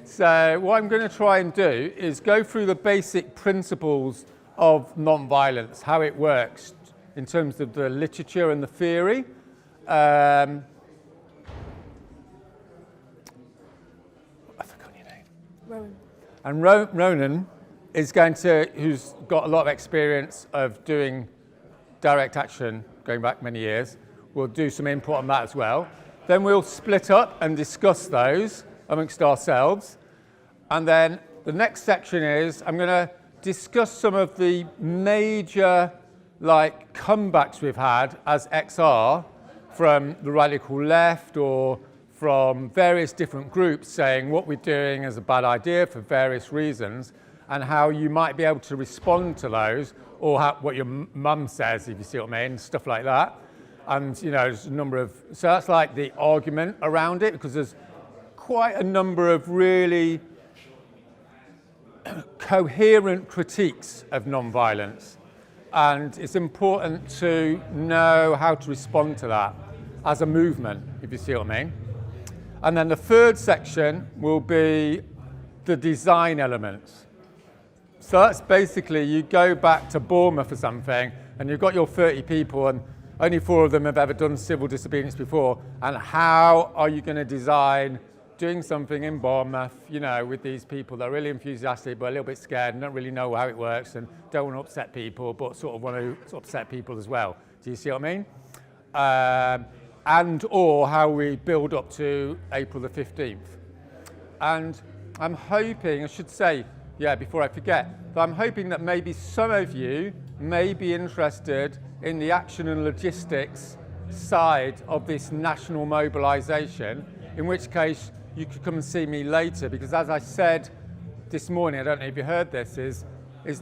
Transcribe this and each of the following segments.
So what I'm going to try and do is go through the basic principles of nonviolence, how it works in terms of the literature and the theory. I forgot your name. Rowan. And Rowan is who's got a lot of experience of doing direct action going back many years. We'll do some input on that as well. Then we'll split up and discuss those amongst ourselves. And then the next section is I'm going to discuss some of the major comebacks we've had as XR from the radical left or from various different groups saying what we're doing is a bad idea for various reasons, and how you might be able to respond to those, or what your mum says, if you see what I mean, stuff like that. And there's a number of, so that's like the argument around it, because there's quite a number of really coherent critiques of nonviolence, and it's important to know how to respond to that as a movement, if you see what I mean. And then the third section will be the design elements. So that's basically, you go back to Bournemouth or something, and you've got your 30 people, and only 4 of them have ever done civil disobedience before, and how are you going to design doing something in Bournemouth, with these people that are really enthusiastic but a little bit scared and don't really know how it works and don't want to upset people but sort of want to upset people as well. Do you see what I mean? And or how we build up to April the 15th. And I'm hoping, I should say, before I forget, that I'm hoping that maybe some of you may be interested in the action and logistics side of this national mobilisation, in which case you could come and see me later, because as I said this morning, I don't know if you heard this, is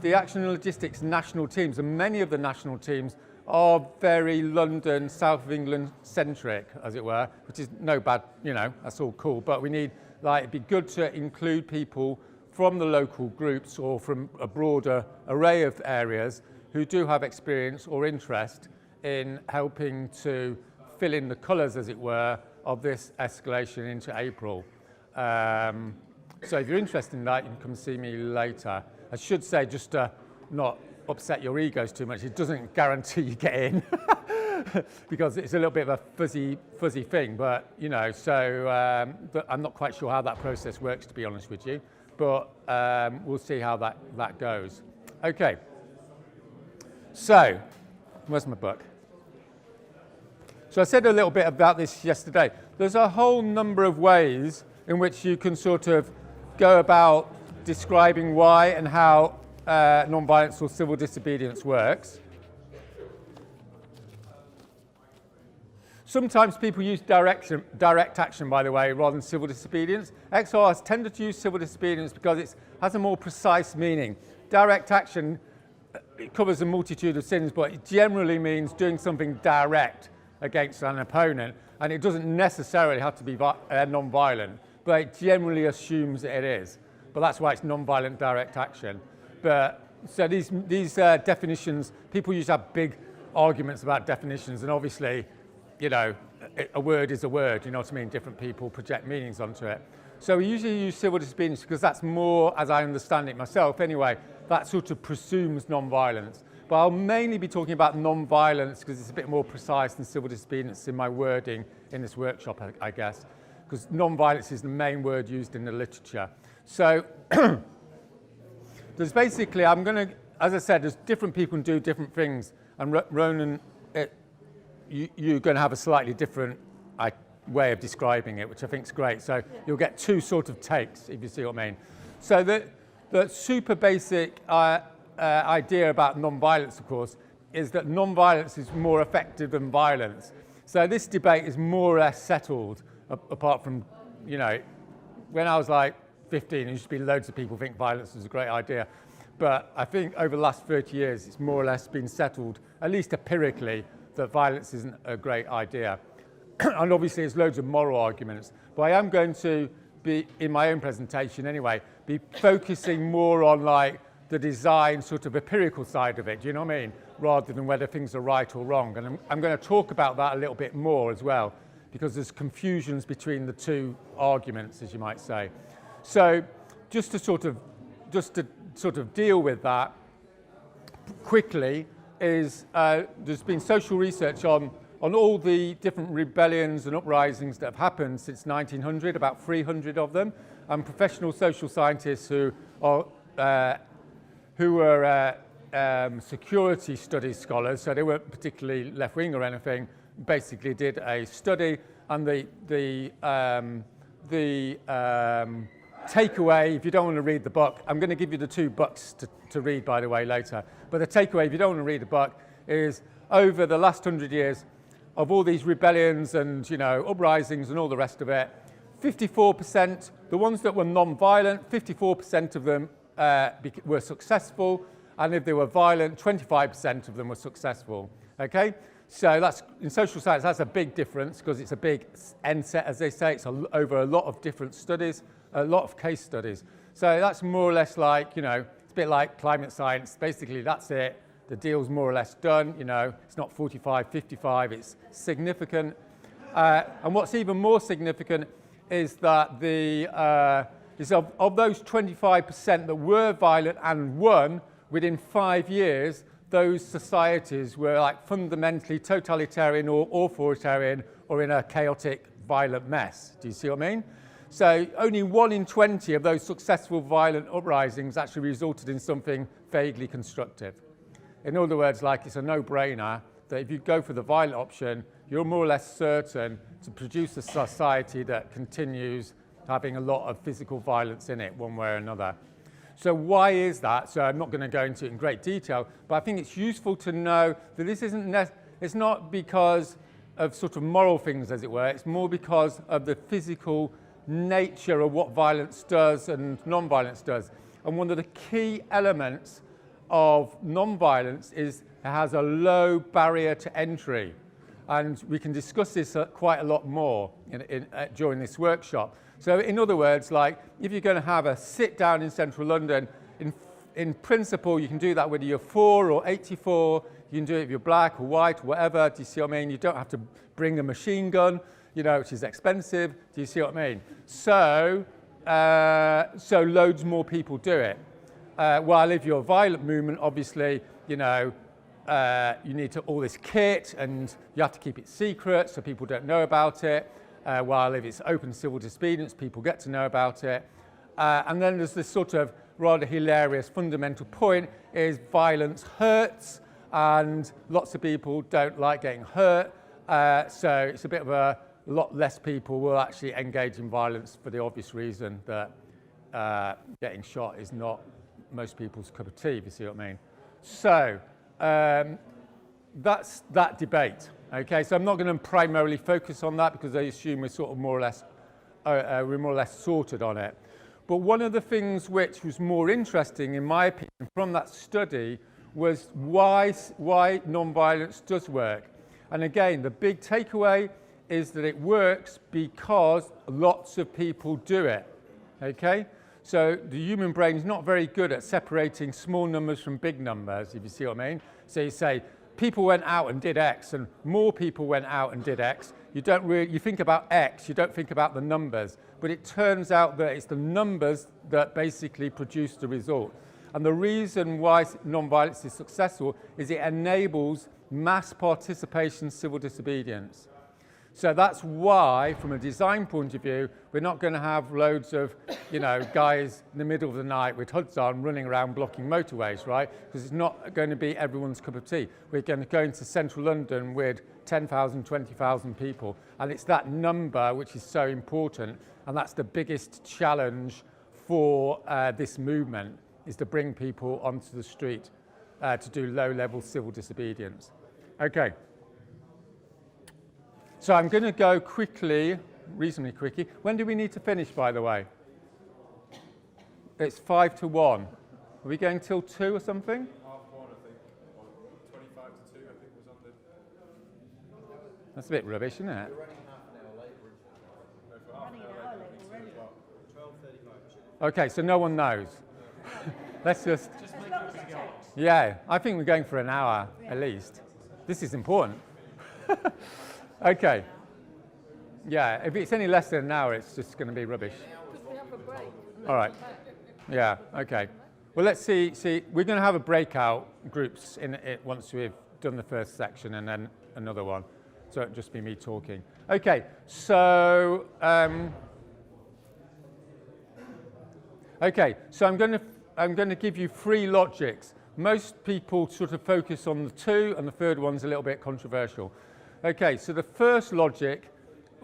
the action and logistics national teams, and many of the national teams are very London, south of England centric, as it were, which is no bad, that's all cool, but we need, it'd be good to include people from the local groups or from a broader array of areas who do have experience or interest in helping to fill in the colours, as it were, of this escalation into April. So if you're interested in that, you can come see me later. I should say, just to not upset your egos too much, it doesn't guarantee you get in because it's a little bit of a fuzzy thing, but but I'm not quite sure how that process works, to be honest with you, but we'll see how that goes. Okay, so where's my book? So I said a little bit about this yesterday. There's a whole number of ways in which you can sort of go about describing why and how nonviolence or civil disobedience works. Sometimes people use direct action, by the way, rather than civil disobedience. XRs tended to use civil disobedience because it has a more precise meaning. Direct action, it covers a multitude of sins, but it generally means doing something direct against an opponent, and it doesn't necessarily have to be non-violent, but it generally assumes it is. But that's why it's non-violent direct action. But so these definitions, people used to have big arguments about definitions, and obviously, a word is a word, you know what I mean? Different people project meanings onto it. So we usually use civil disobedience because that's more, as I understand it myself anyway, that sort of presumes non-violence. But I'll mainly be talking about non-violence because it's a bit more precise than civil disobedience in my wording in this workshop, I guess, because non-violence is the main word used in the literature. So there's basically, as I said, there's different people can do different things, and Ronan, you're going to have a slightly different way of describing it, which I think is great. So you'll get 2 sort of takes, if you see what I mean. So the super basic idea about non-violence, of course, is that non-violence is more effective than violence. So this debate is more or less settled, apart from, when I was like 15, there used to be loads of people think violence was a great idea. But I think over the last 30 years, it's more or less been settled, at least empirically, that violence isn't a great idea. And obviously, there's loads of moral arguments. But I am going to be, in my own presentation anyway, be focusing more on the design sort of empirical side of it, do you know what I mean? Rather than whether things are right or wrong. And I'm going to talk about that a little bit more as well, because there's confusions between the 2 arguments, as you might say. So just to sort of deal with that quickly is there's been social research on all the different rebellions and uprisings that have happened since 1900, about 300 of them, and professional social scientists who were security studies scholars, so they weren't particularly left-wing or anything, basically did a study, and the takeaway, if you don't want to read the book, I'm going to give you the 2 books to read, by the way, later. But the takeaway, if you don't want to read the book, is over the last 100 years of all these rebellions and, uprisings and all the rest of it, 54%, the ones that were non-violent, 54% of them were successful, and if they were violent, 25% of them were successful. Okay? So that's, in social science, that's a big difference because it's a big N set, as they say. It's over a lot of different studies, a lot of case studies. So that's more or less like, it's a bit like climate science. Basically, that's it. The deal's more or less done. It's not 45, 55. It's significant. And what's even more significant is that of those 25% that were violent and won, within 5 years, those societies were like fundamentally totalitarian or authoritarian or in a chaotic, violent mess. Do you see what I mean? So only 1 in 20 of those successful violent uprisings actually resulted in something vaguely constructive. In other words, like it's a no-brainer that if you go for the violent option, you're more or less certain to produce a society that continues having a lot of physical violence in it, one way or another. So why is that? So I'm not going to go into it in great detail, but I think it's useful to know that this it's not because of sort of moral things, as it were. It's more because of the physical nature of what violence does and non-violence does. And one of the key elements of non-violence is it has a low barrier to entry. And we can discuss this quite a lot more during this workshop. So in other words, like if you're going to have a sit down in central London, in principle, you can do that whether you're 4 or 84. You can do it if you're black or white or whatever. Do you see what I mean? You don't have to bring a machine gun, which is expensive. Do you see what I mean? So loads more people do it. While if you're a violent movement, obviously, you need all this kit and you have to keep it secret so people don't know about it. While if it's open civil disobedience, people get to know about it. And then there's this sort of rather hilarious fundamental point is violence hurts and lots of people don't like getting hurt. So it's a bit of a lot less people will actually engage in violence for the obvious reason that getting shot is not most people's cup of tea, if you see what I mean. So that's that debate. Okay, so I'm not going to primarily focus on that because I assume we're sort of more or less sorted on it. But one of the things which was more interesting, in my opinion, from that study was why non-violence does work. And again, the big takeaway is that it works because lots of people do it. Okay, so the human brain is not very good at separating small numbers from big numbers, if you see what I mean. So you say, people went out and did X, and more people went out and did X. You think about X, you don't think about the numbers. But it turns out that it's the numbers that basically produce the result. And the reason why non-violence is successful is it enables mass participation civil disobedience. So that's why, from a design point of view, we're not going to have loads of, guys in the middle of the night with hoods on running around blocking motorways, right? Because it's not going to be everyone's cup of tea. We're going to go into central London with 10,000, 20,000 people. And it's that number which is so important. And that's the biggest challenge for this movement, is to bring people onto the street to do low-level civil disobedience. Okay. So I'm going to go quickly, reasonably quickly. When do we need to finish, by the way? It's 5 to 1. Are we going till 2 or something? 1:30, I think. Or 25 to 2, I think was on the... That's a bit rubbish, isn't it? We're running half an hour later. No, for half an hour later, I think 2 o'clock. 12:35. Okay, so no one knows. Let's just... As long as it takes. Yeah, I think we're going for an hour at least. This is important. Okay. Yeah, if it's any less than an hour, it's just going to be rubbish. Because we have a break. And All right. Yeah, okay. Well, let's see, we're going to have a breakout groups in it once we've done the first section and then another one. So it'll just be me talking. Okay, so, I'm going to give you three logics. Most people sort of focus on the two, and the third one's a little bit controversial. Okay, so the first logic,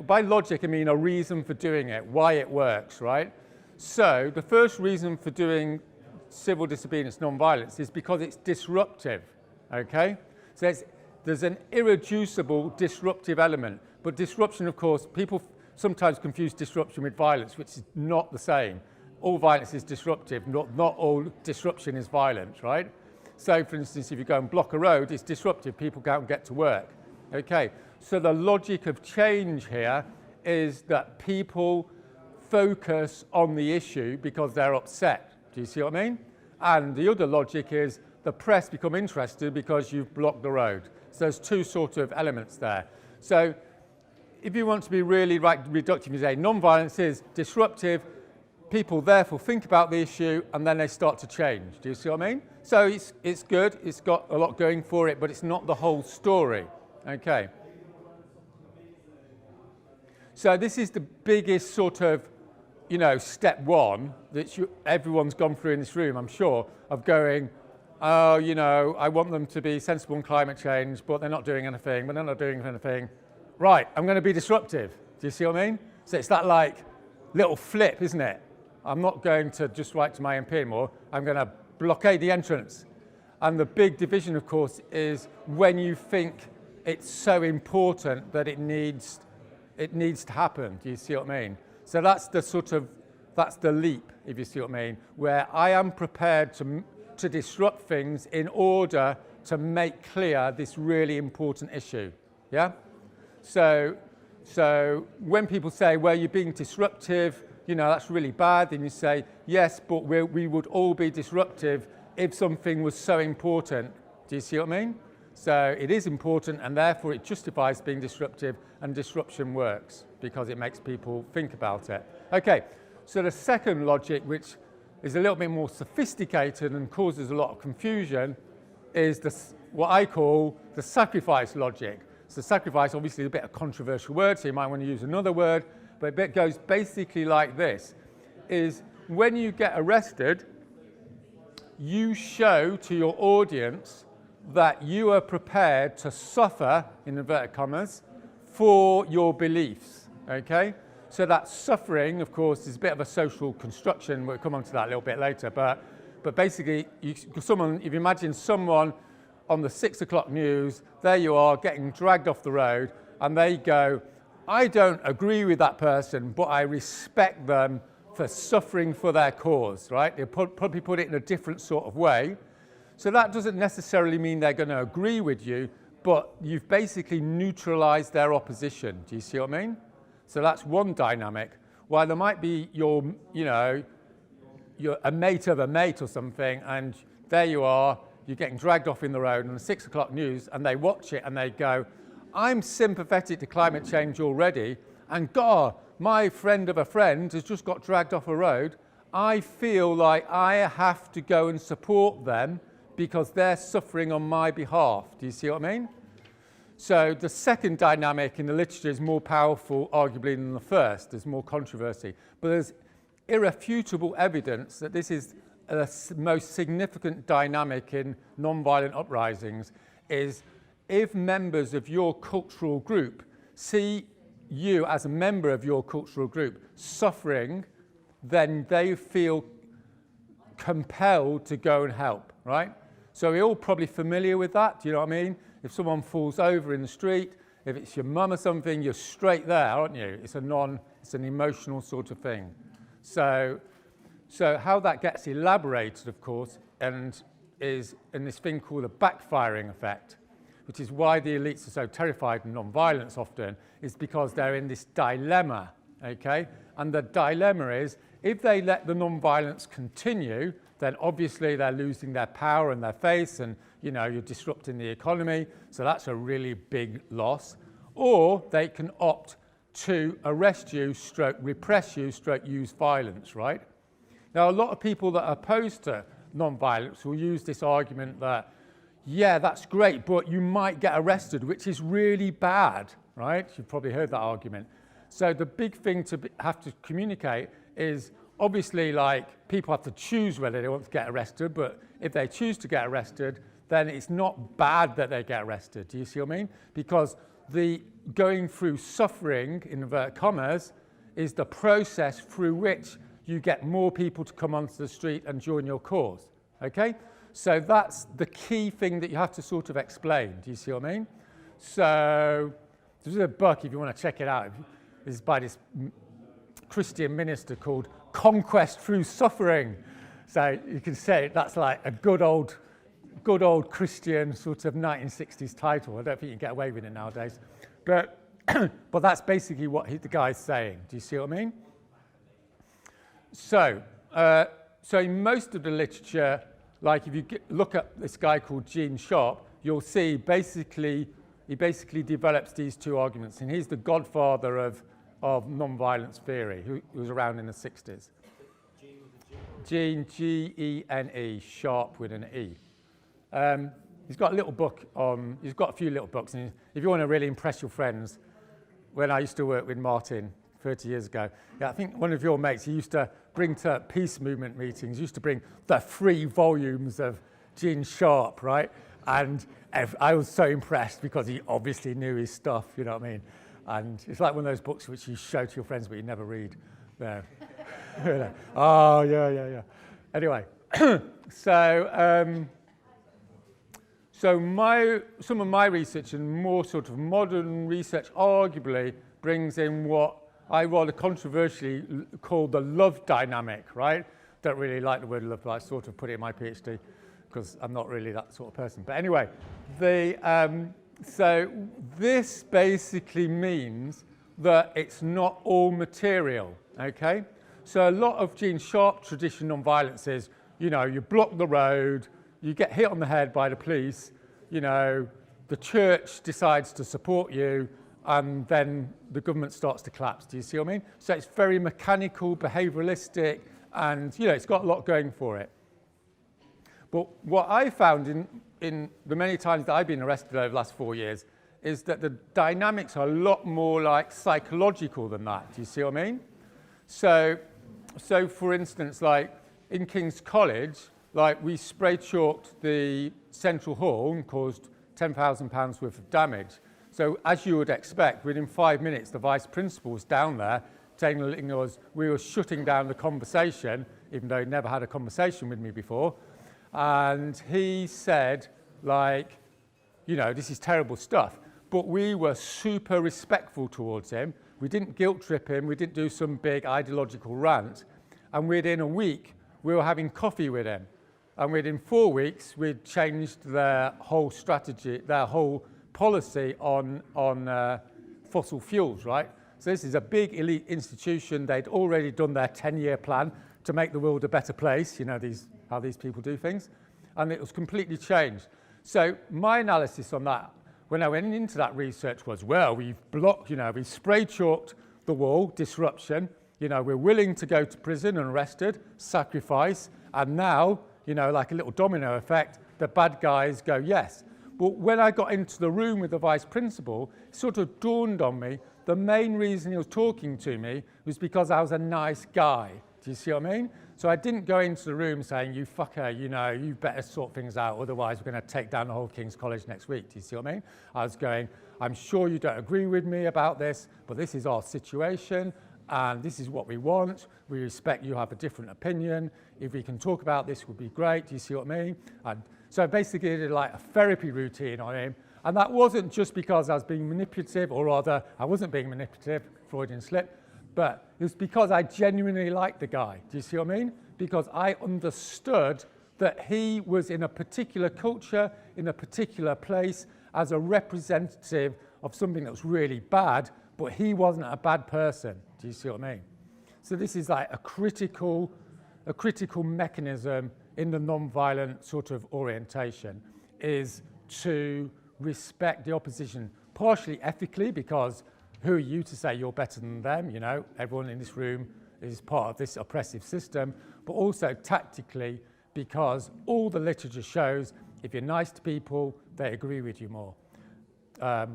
by logic I mean a reason for doing it, why it works, right? So the first reason for doing civil disobedience non-violence is because it's disruptive, okay? So there's an irreducible disruptive element, but disruption, of course, people sometimes confuse disruption with violence, which is not the same. All violence is disruptive, not all disruption is violent, right? So, for instance, if you go and block a road, it's disruptive, people can't get to work. Okay, so the logic of change here is that people focus on the issue because they're upset. Do you see what I mean? And the other logic is the press become interested because you've blocked the road. So there's two sort of elements there. So if you want to be really reductive, you say non-violence is disruptive, people therefore think about the issue and then they start to change. Do you see what I mean? So it's good, it's got a lot going for it, but it's not the whole story. Okay. So this is the biggest sort of, step one that everyone's gone through in this room, I'm sure, of going, oh, I want them to be sensible on climate change, but they're not doing anything, but they're not doing anything. Right, I'm going to be disruptive. Do you see what I mean? So it's that little flip, isn't it? I'm not going to just write to my MP anymore. I'm going to blockade the entrance. And the big division, of course, is when you think it's so important that it needs to happen. Do you see what I mean? So that's the leap, if you see what I mean, where I am prepared to disrupt things in order to make clear this really important issue. Yeah? So when people say, well, you're being disruptive, that's really bad, then you say, yes, but we would all be disruptive if something was so important. Do you see what I mean? So it is important, and therefore it justifies being disruptive, and disruption works because it makes people think about it. Okay, so the second logic, which is a little bit more sophisticated and causes a lot of confusion, is what I call the sacrifice logic. So sacrifice, obviously, is a bit of a controversial word, so you might want to use another word, but it goes basically like this, is when you get arrested, you show to your audience that you are prepared to suffer, in inverted commas, for your beliefs, okay? So that suffering, of course, is a bit of a social construction. We'll come on to that a little bit later, but basically, if you imagine someone on the 6 o'clock news, there you are, getting dragged off the road, and they go, I don't agree with that person, but I respect them for suffering for their cause, right? They probably put it in a different sort of way. So that doesn't necessarily mean they're going to agree with you, but you've basically neutralized their opposition. Do you see what I mean? So that's one dynamic. While there might be you're a mate of a mate or something, and there you are, you're getting dragged off in the road on the 6 o'clock news, and they watch it and they go, I'm sympathetic to climate change already, and God, my friend of a friend has just got dragged off a road. I feel like I have to go and support them because they're suffering on my behalf. Do you see what I mean? So the second dynamic in the literature is more powerful, arguably, than the first. There's more controversy. But there's irrefutable evidence that this is the most significant dynamic in non-violent uprisings, is if members of your cultural group see you as a member of your cultural group suffering, then they feel compelled to go and help, right? So we're all probably familiar with that, do you know what I mean? If someone falls over in the street, if it's your mum or something, you're straight there, aren't you? It's an emotional sort of thing. So how that gets elaborated, of course, and is in this thing called the backfiring effect, which is why the elites are so terrified of non-violence often, is because they're in this dilemma, okay? And the dilemma is, if they let the non-violence continue, then obviously they're losing their power and their face, and you're disrupting the economy, so that's a really big loss. Or they can opt to arrest you, stroke repress you, stroke use violence, right? Now, a lot of people that are opposed to non-violence will use this argument that, yeah, that's great, but you might get arrested, which is really bad, right? You've probably heard that argument. So the big thing to have to communicate is, obviously, like, people have to choose whether they want to get arrested, but if they choose to get arrested, then it's not bad that they get arrested. Do you see what I mean? Because the going through suffering, in inverted commas, is the process through which you get more people to come onto the street and join your cause, okay? So that's the key thing that you have to sort of explain. Do you see what I mean? So there's a book, if you want to check it out. It's by this Christian minister called Conquest Through Suffering. So you can say that's like a good old Christian sort of 1960s title. I don't think you can get away with it nowadays. But that's basically what the guy's saying. Do you see what I mean? So in most of the literature, like if you look at this guy called Gene Sharp, you'll see he basically develops these two arguments. And he's the godfather of nonviolence theory, who was around in the 60s. Gene, G-E-N-E, Sharp with an E. He's got a few little books, and if you want to really impress your friends, when I used to work with Martin 30 years ago, yeah, I think one of your mates, he used to bring to peace movement meetings, used to bring the 3 volumes of Gene Sharp, right? And I was so impressed because he obviously knew his stuff, you know what I mean? And it's like one of those books which you show to your friends but you never read. No. Oh, yeah. Anyway, so some of my research and more sort of modern research arguably brings in what I rather controversially call the love dynamic, right? Don't really like the word love, but I sort of put it in my PhD because I'm not really that sort of person. But anyway, so this basically means that it's not all material, okay? So a lot of Gene Sharp tradition nonviolence is, you know, you block the road, you get hit on the head by the police, you know, the church decides to support you, and then the government starts to collapse. Do you see what I mean? So it's very mechanical, behavioralistic, and, you know, it's got a lot going for it. But what I found in the many times that I've been arrested over the last 4 years is that the dynamics are a lot more like psychological than that. Do you see what I mean? So for instance, like in King's College, like we spray chalked the central hall and caused £10,000 worth of damage. So as you would expect, within 5 minutes, the vice principal was down there telling us we were shutting down the conversation, even though he'd never had a conversation with me before. And he said, like, you know, this is terrible stuff. But we were super respectful towards him. We didn't guilt trip him. We didn't do some big ideological rant. And within a week, we were having coffee with him. And within 4 weeks, we'd changed their whole strategy, their whole policy on fossil fuels, right? So this is a big elite institution. They'd already done their 10-year plan to make the world a better place, you know, how these people do things. And it was completely changed. So my analysis on that, when I went into that research was, well, we've blocked, you know, we spray chalked the wall, disruption, you know, we're willing to go to prison and arrested, sacrifice, and now, you know, like a little domino effect, the bad guys go, yes. But when I got into the room with the vice principal, it sort of dawned on me, the main reason he was talking to me was because I was a nice guy. Do you see what I mean? So I didn't go into the room saying, you fucker, you know, you better sort things out, otherwise we're going to take down the whole King's College next week. Do you see what I mean? I was going, I'm sure you don't agree with me about this, but this is our situation, and this is what we want. We respect you have a different opinion. If we can talk about this, would be great. Do you see what I mean? And so I basically did like a therapy routine on him, and that wasn't just because I was being manipulative, or rather, I wasn't being manipulative, Freudian slip, but it was because I genuinely liked the guy. Do you see what I mean? Because I understood that he was in a particular culture, in a particular place, as a representative of something that was really bad, but he wasn't a bad person. Do you see what I mean? So this is like a critical mechanism in the non-violent sort of orientation, is to respect the opposition, partially ethically, because who are you to say you're better than them? You know, everyone in this room is part of this oppressive system, but also tactically because all the literature shows if you're nice to people, they agree with you more. Yeah.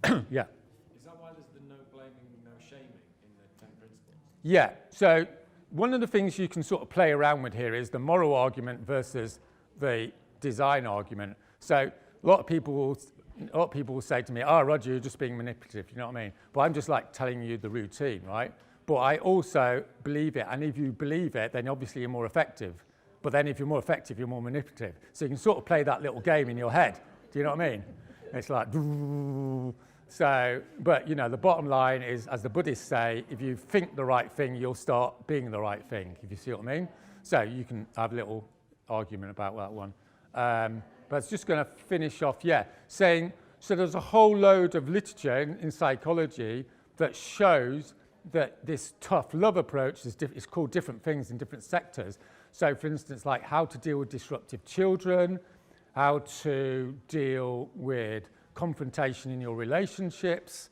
Is that why there's the no blaming, no shaming in the 10 principles? Yeah, so one of the things you can sort of play around with here is the moral argument versus the design argument. So a lot of people will say to me, oh, Roger, you're just being manipulative, you know what I mean? But I'm just like telling you the routine, right? But I also believe it, and if you believe it, then obviously you're more effective. But then if you're more effective, you're more manipulative. So you can sort of play that little game in your head. Do you know what I mean? It's like, so, but you know, the bottom line is, as the Buddhists say, if you think the right thing, you'll start being the right thing, if you see what I mean. So you can have a little argument about that one. But it's just going to finish off, saying, so there's a whole load of literature in psychology that shows that this tough love approach is called different things in different sectors. So for instance, like how to deal with disruptive children, how to deal with confrontation in your relationships,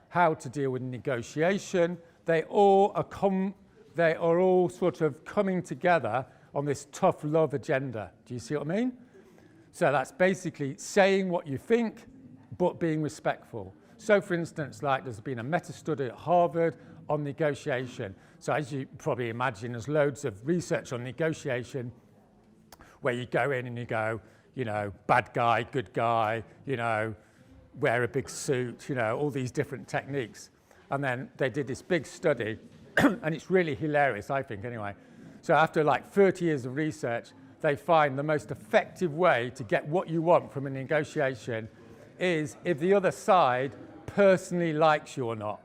how to deal with negotiation. They are all sort of coming together on this tough love agenda. Do you see what I mean? So that's basically saying what you think, but being respectful. So for instance, like there's been a meta-study at Harvard on negotiation. So as you probably imagine, there's loads of research on negotiation where you go in and you go, you know, bad guy, good guy, you know, wear a big suit, you know, all these different techniques. And then they did this big study, and it's really hilarious, I think, anyway. So after like 30 years of research, they find the most effective way to get what you want from a negotiation is if the other side personally likes you or not,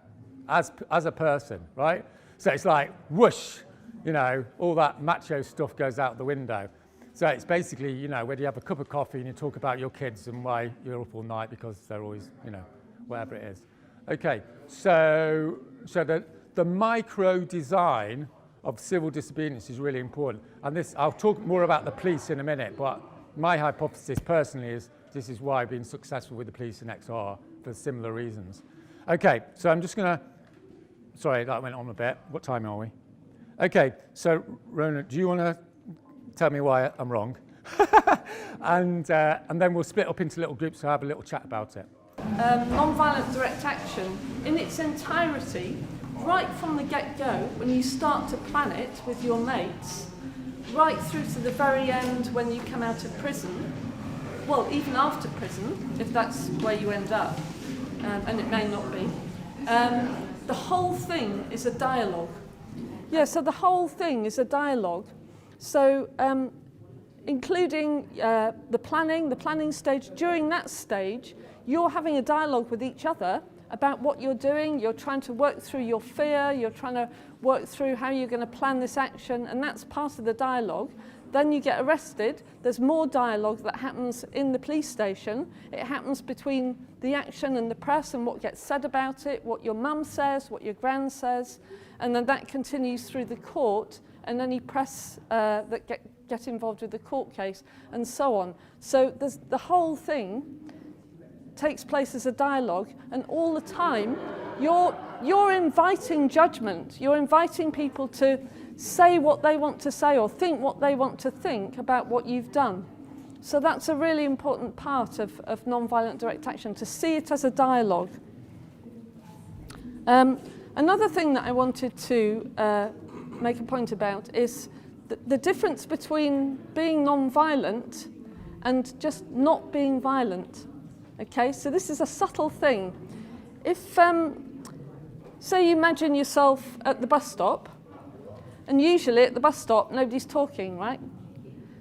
as a person, right? So it's like, whoosh, you know, all that macho stuff goes out the window. So it's basically, you know, whether you have a cup of coffee and you talk about your kids and why you're up all night because they're always, you know, whatever it is. Okay, so the micro design of civil disobedience is really important. And this, I'll talk more about the police in a minute, but my hypothesis personally is this is why I've been successful with the police in XR for similar reasons. Okay, so I'm just gonna, sorry, that went on a bit. What time are we? Okay, so Rowan, do you wanna tell me why I'm wrong? and then we'll split up into little groups to have a little chat about it. Nonviolent direct action in its entirety, right from the get-go, when you start to plan it with your mates, right through to the very end when you come out of prison, well, even after prison, if that's where you end up, and it may not be, the whole thing is a dialogue. Yeah, so the whole thing is a dialogue. So including the planning stage, during that stage, you're having a dialogue with each other about what you're doing. You're trying to work through your fear. You're trying to work through how you're going to plan this action, and that's part of the dialogue. Then you get arrested. There's more dialogue that happens in the police station. It happens between the action and the press and what gets said about it, what your mum says, what your gran says, and then that continues through the court and any press that get involved with the court case and so on. So there's, the whole thing takes place as a dialogue, and all the time you're inviting judgment. You're inviting people to say what they want to say or think what they want to think about what you've done. So that's a really important part of nonviolent direct action, to see it as a dialogue. Another thing that I wanted to make a point about is the difference between being nonviolent and just not being violent. Okay, so this is a subtle thing. If, say you imagine yourself at the bus stop, and usually at the bus stop nobody's talking, right?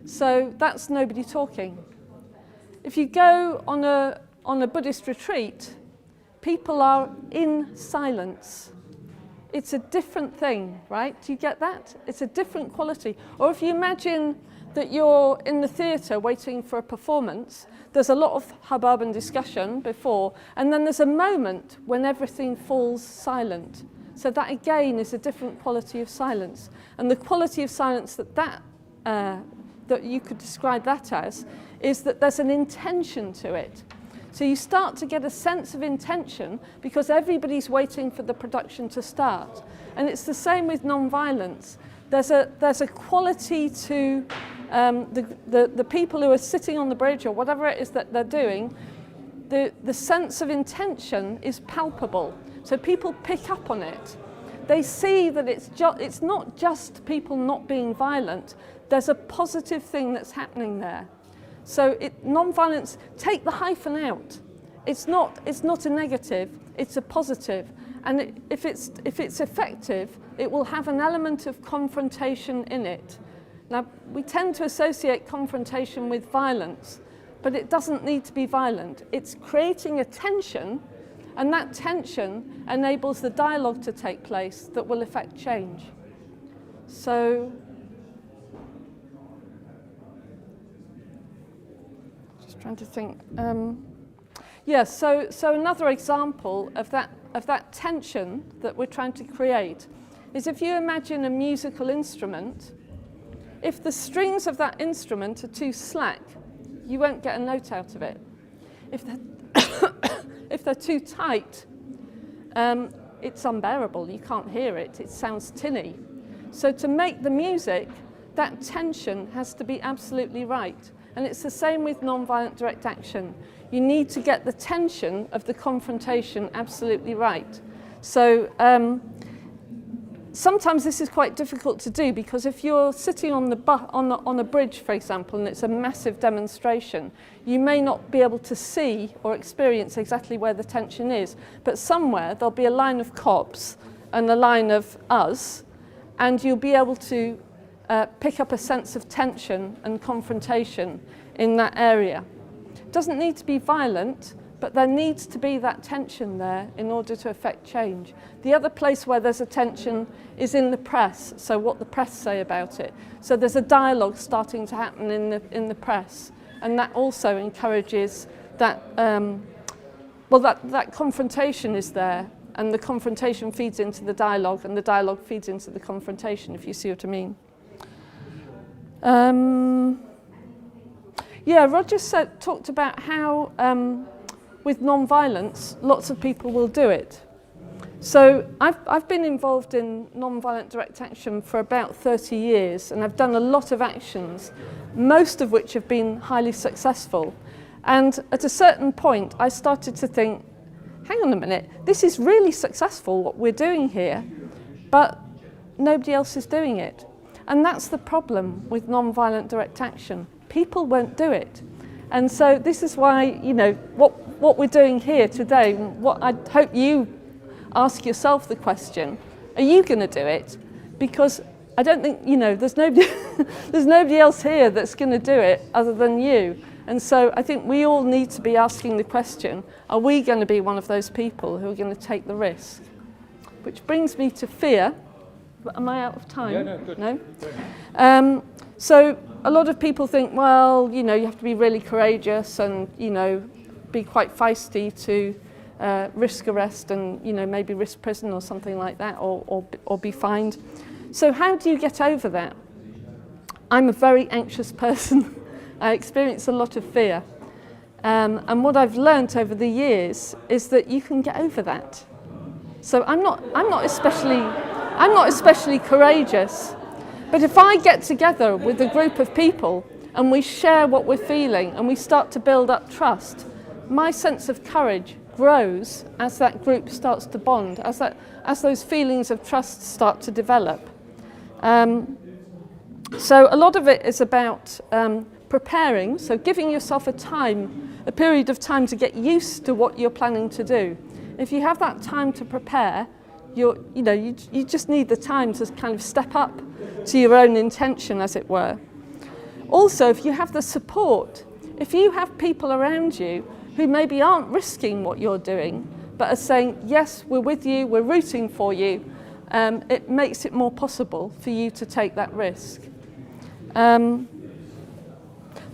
So that's nobody talking. If you go on a Buddhist retreat, people are in silence. It's a different thing, right? Do you get that? It's a different quality. Or if you imagine that you're in the theatre waiting for a performance, there's a lot of hubbub and discussion before, and then there's a moment when everything falls silent. So that again is a different quality of silence. And the quality of silence that you could describe that as is that there's an intention to it. So you start to get a sense of intention because everybody's waiting for the production to start. And it's the same with non-violence. There's a quality to the people who are sitting on the bridge or whatever it is that they're doing. The sense of intention is palpable. So people pick up on it. They see that it's not just people not being violent. There's a positive thing that's happening there. So non-violence, take the hyphen out. It's not a negative, it's a positive. And if it's effective, it will have an element of confrontation in it. Now, we tend to associate confrontation with violence, but it doesn't need to be violent. It's creating a tension, and that tension enables the dialogue to take place that will affect change. So, just trying to think. So another example of that tension that we're trying to create is if you imagine a musical instrument, if the strings of that instrument are too slack, you won't get a note out of it. If they're too tight, it's unbearable. You can't hear it. It sounds tinny. So to make the music, that tension has to be absolutely right. And it's the same with non-violent direct action. You need to get the tension of the confrontation absolutely right. So sometimes this is quite difficult to do because if you're sitting on a bridge, for example, and it's a massive demonstration, you may not be able to see or experience exactly where the tension is. But somewhere there'll be a line of cops and a line of us, and you'll be able to pick up a sense of tension and confrontation in that area. It doesn't need to be violent, but there needs to be that tension there in order to affect change. The other place where there's a tension is in the press, so what the press say about it. So there's a dialogue starting to happen in the press, and that also encourages that, that confrontation is there, and the confrontation feeds into the dialogue, and the dialogue feeds into the confrontation, if you see what I mean. Roger talked about how with non-violence, lots of people will do it. So I've been involved in non-violent direct action for about 30 years, and I've done a lot of actions, most of which have been highly successful. And at a certain point, I started to think, hang on a minute, this is really successful, what we're doing here, but nobody else is doing it. And that's the problem with non-violent direct action. People won't do it. And so this is why, what we're doing here today, what I hope you ask yourself the question, are you going to do it? Because I don't think, there's nobody else here that's going to do it other than you. And so I think we all need to be asking the question, are we going to be one of those people who are going to take the risk? Which brings me to fear. Am I out of time? Yeah, no, good. No? So a lot of people think, well, you have to be really courageous and, be quite feisty to risk arrest and, maybe risk prison or something like that, or be fined. So how do you get over that? I'm a very anxious person. I experience a lot of fear. And what I've learnt over the years is that you can get over that. So I'm not especially courageous. But if I get together with a group of people and we share what we're feeling and we start to build up trust, my sense of courage grows as that group starts to bond, as those feelings of trust start to develop. So a lot of it is about preparing, so giving yourself a period of time to get used to what you're planning to do. If you have that time to prepare, you just need the time to kind of step up to your own intention, as it were. Also, if you have the support, if you have people around you who maybe aren't risking what you're doing, but are saying, yes, we're with you, we're rooting for you, it makes it more possible for you to take that risk. The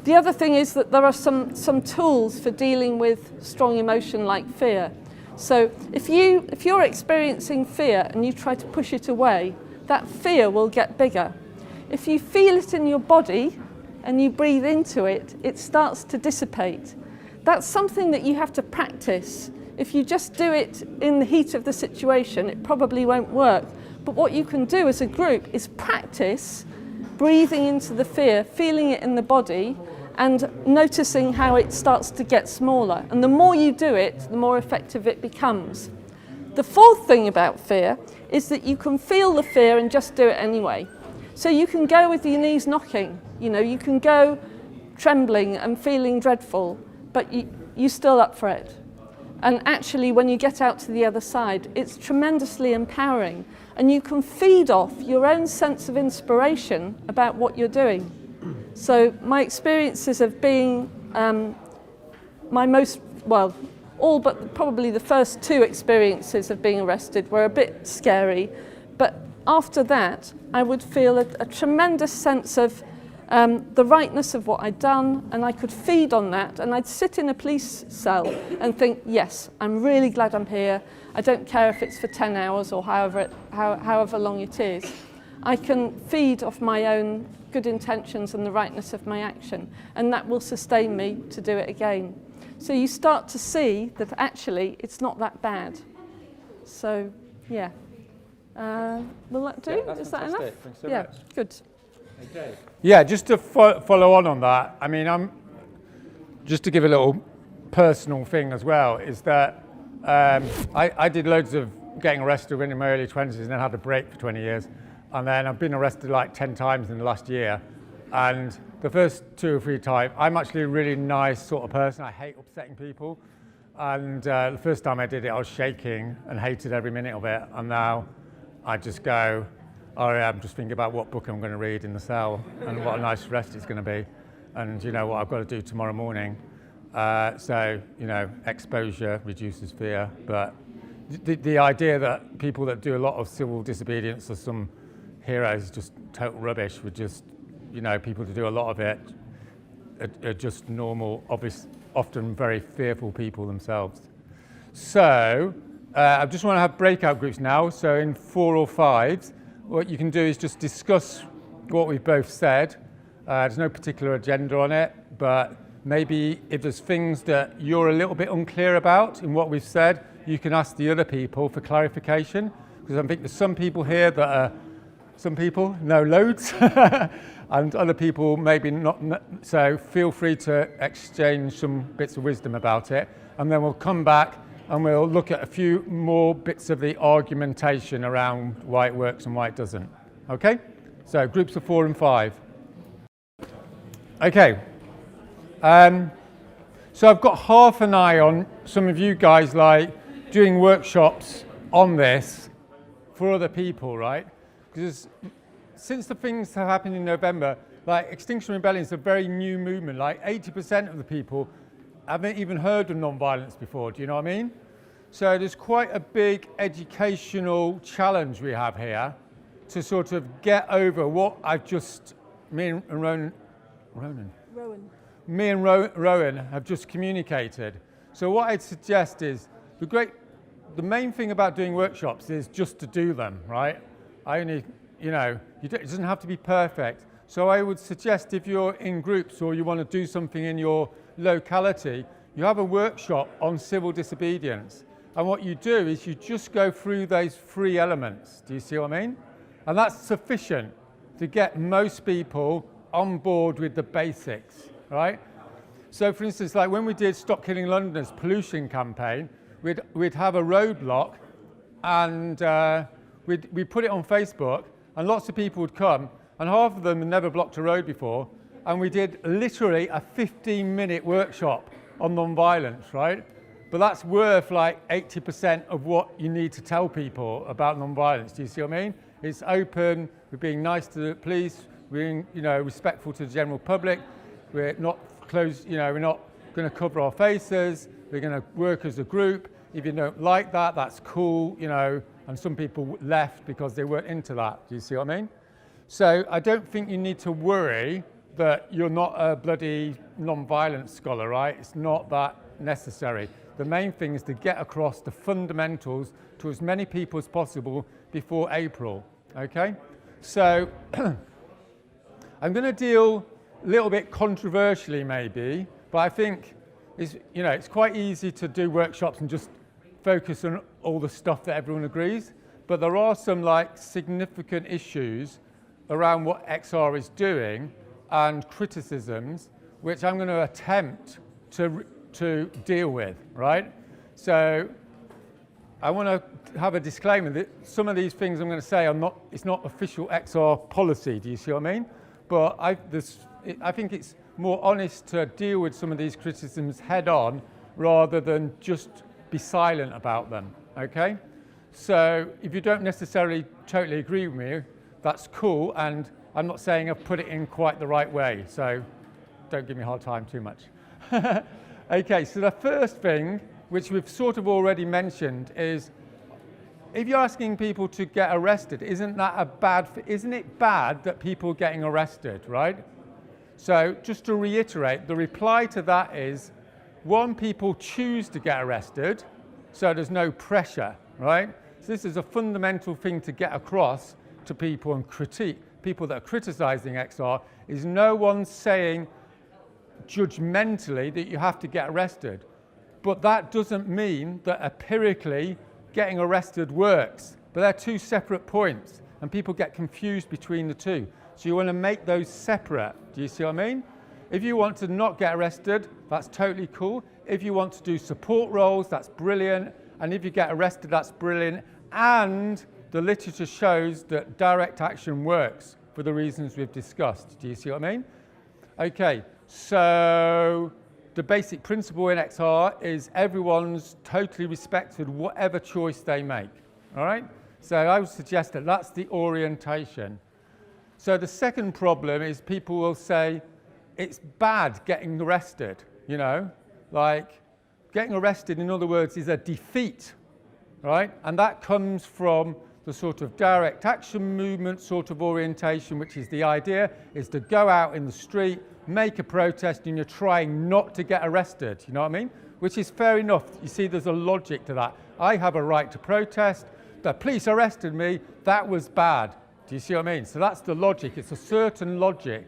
other thing is that there are some tools for dealing with strong emotion like fear. So if you're experiencing fear and you try to push it away, that fear will get bigger. If you feel it in your body and you breathe into it, it starts to dissipate. that's something that you have to practice. If you just do it in the heat of the situation, it probably won't work. But what you can do as a group is practice breathing into the fear, feeling it in the body, and noticing how it starts to get smaller. And the more you do it, the more effective it becomes. The fourth thing about fear is that you can feel the fear and just do it anyway. So you can go with your knees knocking, you can go trembling and feeling dreadful, but you're still up for it. And actually, when you get out to the other side, it's tremendously empowering. And you can feed off your own sense of inspiration about what you're doing. So my experiences of being all but probably the first 2 experiences of being arrested were a bit scary. But after that, I would feel a tremendous sense of the rightness of what I'd done, and I could feed on that, and I'd sit in a police cell and think, yes, I'm really glad I'm here. I don't care if it's for 10 hours or however long it is. I can feed off my own good intentions and the rightness of my action, and that will sustain me to do it again. So you start to see that actually it's not that bad. So, yeah. Will that do? Yeah, is that enough? Thanks so yeah, much. Good. Okay. Yeah, just to follow on that, I mean, just to give a little personal thing as well, is that I did loads of getting arrested in my early 20s and then had a break for 20 years. And then I've been arrested like 10 times in the last year. And the first 2 or 3 times, I'm actually a really nice sort of person. I hate upsetting people. And the first time I did it, I was shaking and hated every minute of it. And now I just go, I'm just thinking about what book I'm going to read in the cell and what a nice rest it's going to be. And what I've got to do tomorrow morning. So, exposure reduces fear. But the idea that people that do a lot of civil disobedience are some heroes is just total rubbish. With just, people that do a lot of it are just normal, often very fearful people themselves. So, I just want to have breakout groups now. So in 4 or 5s, what you can do is just discuss what we've both said. There's no particular agenda on it, but maybe if there's things that you're a little bit unclear about in what we've said, you can ask the other people for clarification. Because I think there's some people here that are, some people know loads, and other people maybe not. So feel free to exchange some bits of wisdom about it, and then we'll come back and we'll look at a few more bits of the argumentation around why it works and why it doesn't. Okay? So groups of 4 and 5. Okay. So I've got half an eye on some of you guys like doing workshops on this for other people, right? Because since the things have happened in November, like Extinction Rebellion is a very new movement. Like 80% of the people haven't even heard of nonviolence before, do you know what I mean? So there's quite a big educational challenge we have here to sort of get over what I've just, me and Rowan have just communicated. So what I'd suggest is, the main thing about doing workshops is just to do them, right? It doesn't have to be perfect. So I would suggest if you're in groups or you want to do something in your locality, you have a workshop on civil disobedience. And what you do is you just go through those 3 elements. Do you see what I mean? And that's sufficient to get most people on board with the basics, right? So for instance, like when we did Stop Killing Londoners pollution campaign, we'd have a roadblock and we put it on Facebook and lots of people would come and half of them had never blocked a road before, and we did literally a 15-minute workshop on non-violence, right? But that's worth like 80% of what you need to tell people about non-violence. Do you see what I mean? It's open, we're being nice to the police, we're being, respectful to the general public, we're not close, we're not going to cover our faces, we're going to work as a group. If you don't like that, that's cool, and some people left because they weren't into that. Do you see what I mean? So I don't think you need to worry that you're not a bloody non-violence scholar, right? It's not that necessary. The main thing is to get across the fundamentals to as many people as possible before April, okay? So I'm going to deal a little bit controversially maybe, but I think it's quite easy to do workshops and just focus on all the stuff that everyone agrees, but there are some like significant issues around what XR is doing and criticisms, which I'm going to attempt to deal with, right? So I want to have a disclaimer that some of these things I'm going to say it's not official XR policy, do you see what I mean? But I think it's more honest to deal with some of these criticisms head on rather than just be silent about them, okay? So if you don't necessarily totally agree with me, that's cool, and I'm not saying I've put it in quite the right way, so don't give me a hard time too much. Okay, so the first thing, which we've sort of already mentioned, is if you're asking people to get arrested, isn't it bad that people are getting arrested, right? So just to reiterate, the reply to that is, one, people choose to get arrested, so there's no pressure, right? So this is a fundamental thing to get across to people and people that are criticizing XR, is no one's saying judgmentally that you have to get arrested. But that doesn't mean that empirically getting arrested works. But they're two separate points, and people get confused between the two. So you want to make those separate. Do you see what I mean? If you want to not get arrested, that's totally cool. If you want to do support roles, that's brilliant. And if you get arrested, that's brilliant. And the literature shows that direct action works for the reasons we've discussed. Do you see what I mean? Okay, so the basic principle in XR is everyone's totally respected whatever choice they make. All right? So I would suggest that that's the orientation. So the second problem is people will say it's bad getting arrested, like getting arrested, in other words, is a defeat, right? And that comes from the sort of direct action movement sort of orientation, which is the idea is to go out in the street, make a protest, and you're trying not to get arrested, you know what I mean? Which is fair enough. You see, there's a logic to that. I have a right to protest. The police arrested me. That was bad. Do you see what I mean? So that's the logic. It's a certain logic,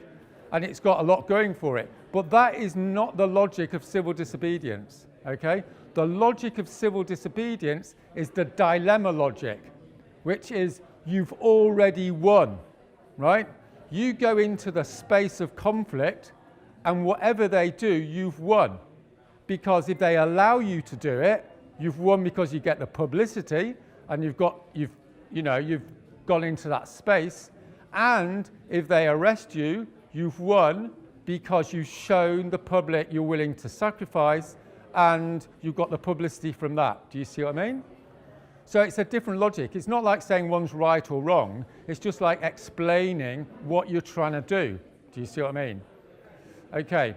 and it's got a lot going for it. But that is not the logic of civil disobedience, okay? The logic of civil disobedience is the dilemma logic, which is you've already won, right? You go into the space of conflict, and whatever they do, you've won. Because if they allow you to do it, you've won because you get the publicity, and you've gone into that space. And if they arrest you, you've won because you've shown the public you're willing to sacrifice, and you've got the publicity from that. Do you see what I mean? So it's a different logic. It's not like saying one's right or wrong. It's just like explaining what you're trying to do. Do you see what I mean? Okay,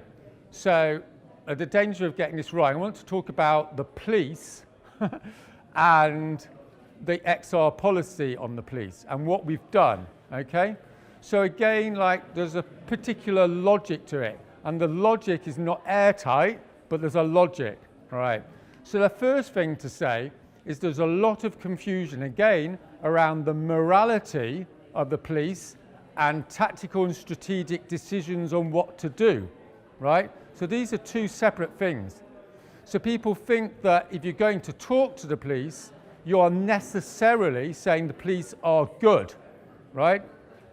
so the danger of getting this right, I want to talk about the police and the XR policy on the police and what we've done, okay? So again, like there's a particular logic to it, and the logic is not airtight, but there's a logic, all right? So the first thing to say is there's a lot of confusion, again, around the morality of the police and tactical and strategic decisions on what to do, right? So these are two separate things. So people think that if you're going to talk to the police, you are necessarily saying the police are good, right?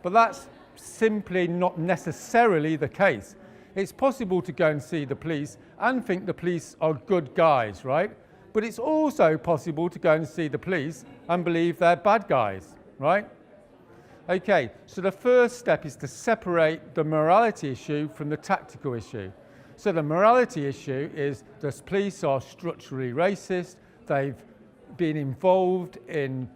But that's simply not necessarily the case. It's possible to go and see the police and think the police are good guys, right? But it's also possible to go and see the police and believe they're bad guys, right? Okay, so the first step is to separate the morality issue from the tactical issue. So the morality issue is the police are structurally racist, they've been involved in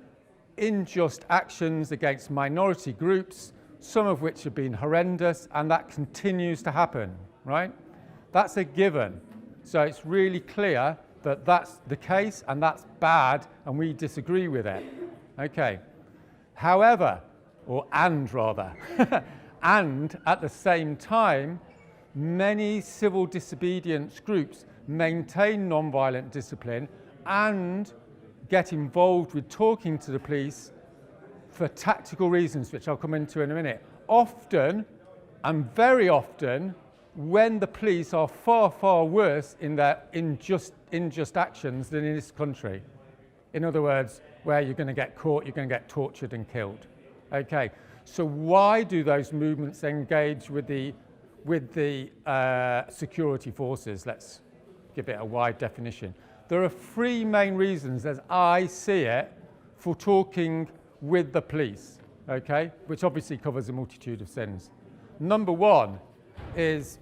unjust actions against minority groups, some of which have been horrendous, and that continues to happen, right? That's a given. So it's really clear that that's the case and that's bad and we disagree with it. Okay. However, and at the same time, many civil disobedience groups maintain nonviolent discipline and get involved with talking to the police for tactical reasons, which I'll come into in a minute. Often, and very often, when the police are far, far worse in their unjust actions than in this country. In other words, where you're going to get caught, you're going to get tortured and killed. Okay, so why do those movements engage with the security forces? Let's give it a wide definition. There are three main reasons, as I see it, for talking with the police, okay, which obviously covers a multitude of sins. Number one is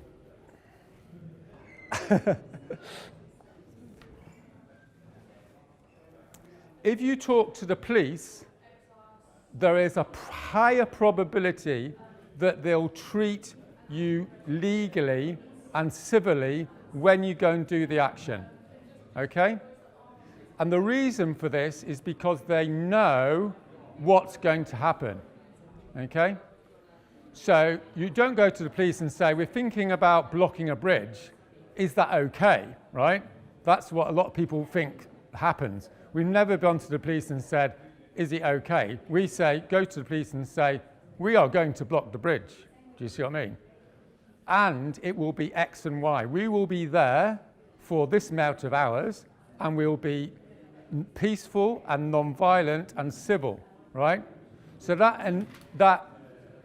if you talk to the police, there is a higher probability that they'll treat you legally and civilly when you go and do the action, okay? And the reason for this is because they know what's going to happen, okay? So you don't go to the police and say, we're thinking about blocking a bridge. Is that okay, right? That's what a lot of people think happens. We've never gone to the police and said, is it okay? We say, go to the police and say, we are going to block the bridge. Do you see what I mean? And it will be X and Y. We will be there for this amount of hours, and we'll be peaceful and non-violent and civil, right? So that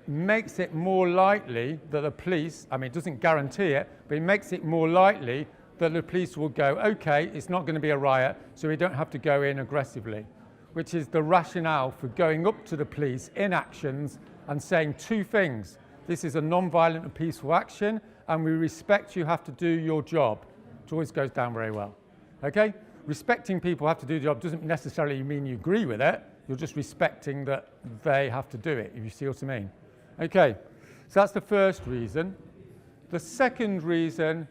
makes it more likely that the police, I mean, it doesn't guarantee it, but it makes it more likely that the police will go, okay, it's not going to be a riot, so we don't have to go in aggressively, which is the rationale for going up to the police in actions and saying two things. This is a non-violent and peaceful action, and we respect you have to do your job. It always goes down very well, okay? Respecting people have to do the job doesn't necessarily mean you agree with it. You're just respecting that they have to do it, if you see what I mean. Okay, so that's the first reason. The second reason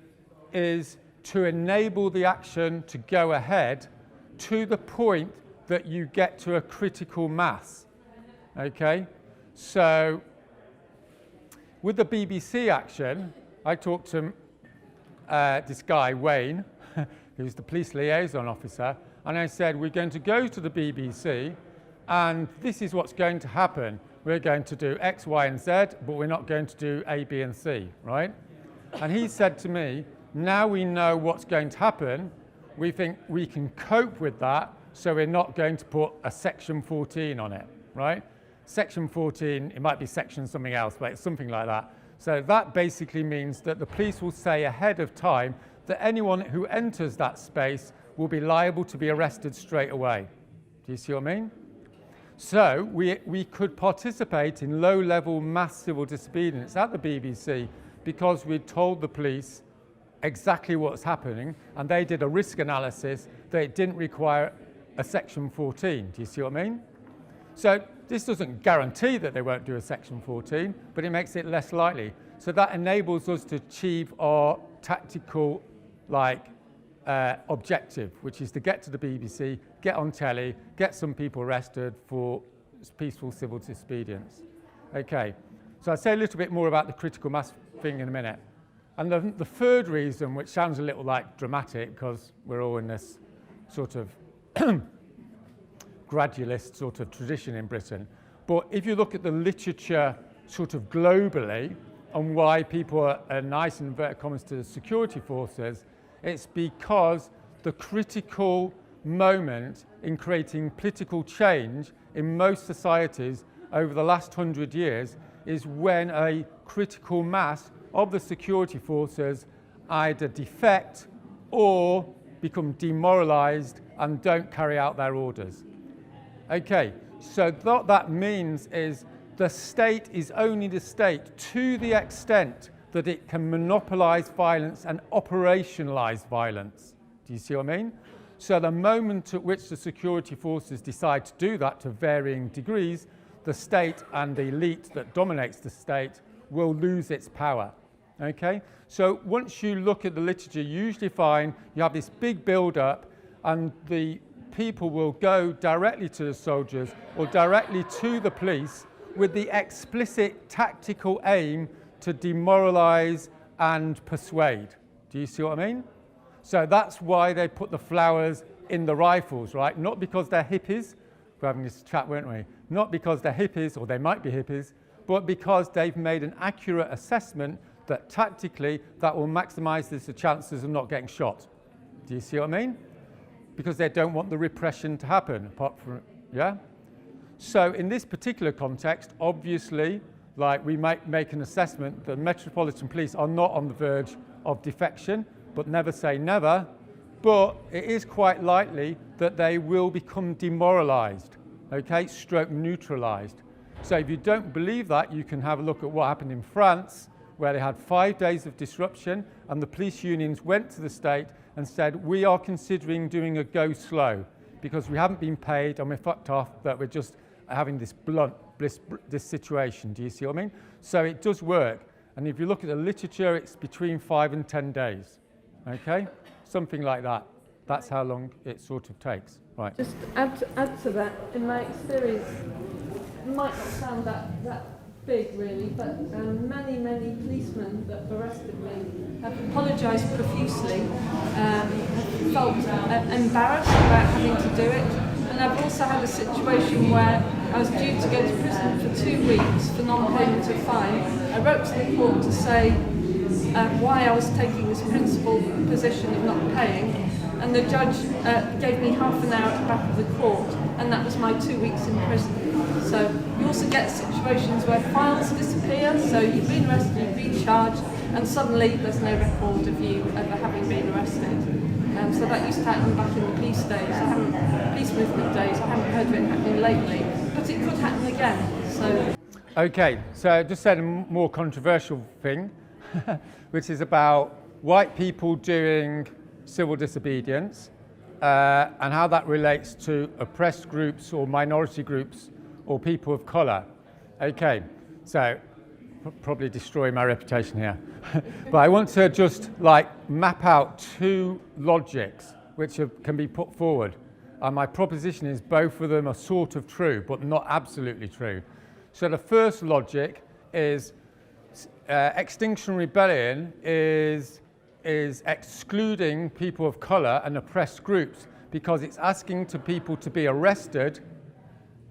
is to enable the action to go ahead to the point that you get to a critical mass. Okay, so with the BBC action, I talked to this guy, Wayne, who's the police liaison officer, and I said, we're going to go to the BBC, and this is what's going to happen. We're going to do X, Y, and Z, but we're not going to do A, B, and C, right? And he said to me, now we know what's going to happen, we think we can cope with that, so we're not going to put a section 14 on it, right? Section 14, it might be section something else, but it's something like that. So that basically means that the police will say ahead of time that anyone who enters that space will be liable to be arrested straight away. Do you see what I mean? So we could participate in low-level mass civil disobedience at the BBC because we'd told the police exactly what's happening, and they did a risk analysis that it didn't require a section 14. Do you see what I mean? So this doesn't guarantee that they won't do a section 14, but it makes it less likely. So that enables us to achieve our tactical objective, which is to get to the BBC, get on telly, get some people arrested for peaceful civil disobedience. Okay, so I'll say a little bit more about the critical mass thing in a minute. And the third reason, which sounds a little like dramatic, because we're all in this sort of gradualist sort of tradition in Britain, but if you look at the literature sort of globally on why people are nice, in inverted commas, to the security forces, it's because the critical moment in creating political change in most societies over the last 100 years is when a critical mass of the security forces either defect or become demoralized and don't carry out their orders. Okay, so what that means is the state is only the state to the extent that it can monopolize violence and operationalize violence. Do you see what I mean? So the moment at which the security forces decide to do that to varying degrees, the state and the elite that dominates the state will lose its power. Okay? So once you look at the literature, you usually find you have this big build-up, and the people will go directly to the soldiers or directly to the police with the explicit tactical aim to demoralize and persuade. Do you see what I mean? So that's why they put the flowers in the rifles, right? Not because they're hippies. We're having this chat, weren't we? Not because they're hippies, or they might be hippies, but because they've made an accurate assessment that tactically that will maximise the chances of not getting shot. Do you see what I mean? Because they don't want the repression to happen, apart from, yeah? So in this particular context, obviously, like we might make an assessment that Metropolitan Police are not on the verge of defection, but never say never. But it is quite likely that they will become demoralised, okay, stroke neutralised. So if you don't believe that, you can have a look at what happened in France, where they had 5 days of disruption, and the police unions went to the state and said, we are considering doing a go slow because we haven't been paid and we're fucked off, that we're just having this this situation. Do you see what I mean? So it does work. And if you look at the literature, it's between 5 and 10 days. Okay? Something like that. That's how long it sort of takes. Right. Just add to that, in my experience, it might not sound that big really, but many policemen that have arrested me have apologised profusely, have felt embarrassed about having to do it. And I've also had a situation where I was due to go to prison for 2 weeks for non-payment of fine. I wrote to the court to say why I was taking this principal position of not paying, and the judge gave me half an hour at the back of the court, and that was my 2 weeks in prison. So you also get situations where files disappear, so you've been arrested, you've been charged, and suddenly there's no record of you ever having been arrested. So that used to happen back in the police days. Police movement days. I haven't heard of it happening lately, but it could happen again. So. Okay, so I just said a more controversial thing, which is about white people doing civil disobedience and how that relates to oppressed groups or minority groups or people of colour. Okay, so probably destroy my reputation here. But I want to just like map out 2 logics which can be put forward. And my proposition is both of them are sort of true, but not absolutely true. So the first logic is Extinction Rebellion is excluding people of colour and oppressed groups because it's asking people to be arrested.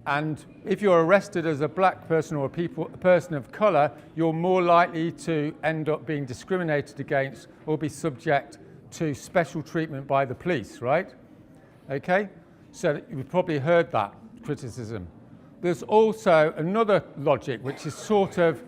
And if you're arrested as a black person or a person of colour, you're more likely to end up being discriminated against or be subject to special treatment by the police, right? Okay? So you've probably heard that criticism. There's also another logic which is sort of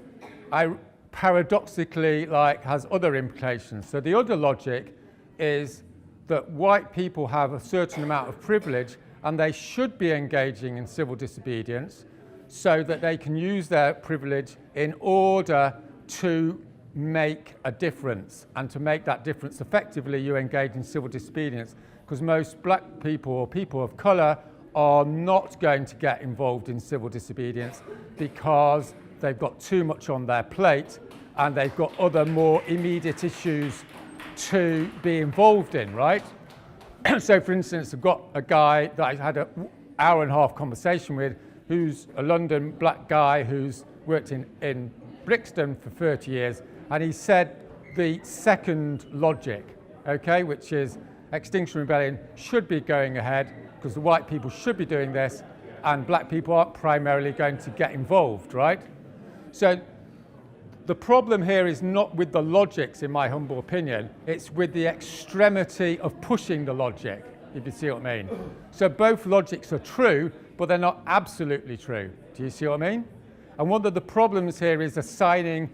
paradoxically like has other implications. So the other logic is that white people have a certain amount of privilege and they should be engaging in civil disobedience so that they can use their privilege in order to make a difference. And to make that difference effectively, you engage in civil disobedience, because most black people or people of colour are not going to get involved in civil disobedience because they've got too much on their plate and they've got other more immediate issues to be involved in, right? So, for instance, I've got a guy that I had an hour and a half conversation with who's a London black guy who's worked in Brixton for 30 years, and he said the second logic, okay, which is Extinction Rebellion should be going ahead because the white people should be doing this and black people aren't primarily going to get involved, right? So the problem here is not with the logics, in my humble opinion, it's with the extremity of pushing the logic, if you see what I mean. So both logics are true, but they're not absolutely true. Do you see what I mean? And one of the problems here is assigning